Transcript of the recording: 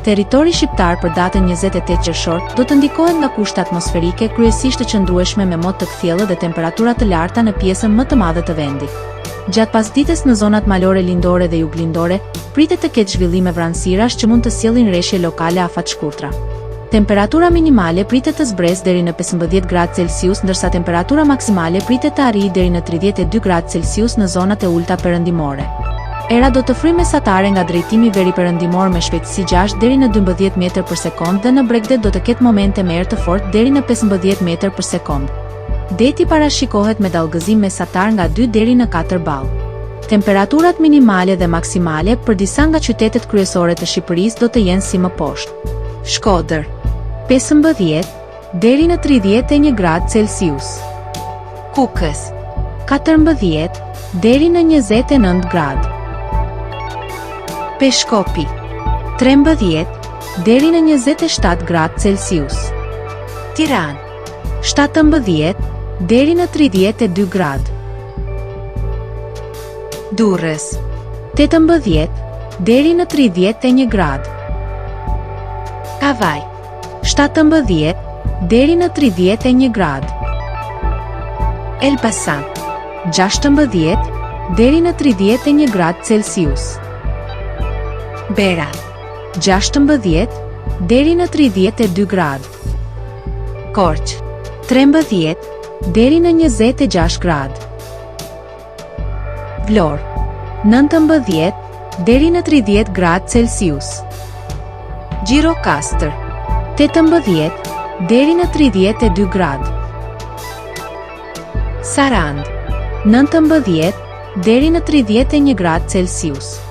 Territori shqiptar për datën 28 qershor do të ndikohet nga kushte atmosferike kryesisht të qëndrueshme me mot të kthjellë dhe temperatura të larta në pjesën më të madhe të vendit. Gjatë pasdites në zonat malore lindore dhe juglindore, pritet të ketë zhvillime vranësirash që mund të sjellin rreshje lokale afatshkurtra. Temperatura minimale pritet të zbresë deri në 15 gradë Celsius, ndërsa temperatura maksimale pritet të arrijë deri në 32 gradë Celsius në zonat e ulta perëndimore. Era do të fryjë mesatare nga drejtimi veriperëndimor me shpejtësi 6 deri në 12 metër për sekond dhe në Bregdet do të ketë momente me erë të fortë deri në 15 metër për sekond. Deti parashikohet me dallgëzim mesatar nga 2 deri në 4 ball. Temperaturat minimale dhe maksimale për disa nga qytetet kryesore të Shqipërisë do të jenë si më poshtë. Shkodër 15 deri në 31 gradë Celsius. Kukës 14 deri në 29 gradë. Peshkopi 13 deri në 27 gradë Celsius. Tiranë 17 deri në 32 gradë. Durrës 18 deri në 31 gradë. Kavaj 17 deri në 31 gradë. Elbasan 16 deri në 31 gradë Celsius. Berat 16 deri në 32 gradë. Korçë 13 deri në 26 gradë. Vlorë 19 deri në 30 gradë Celsius. Gjirokastër 18 deri në 32 gradë. Sarandë 19 deri në 31 gradë Celsius.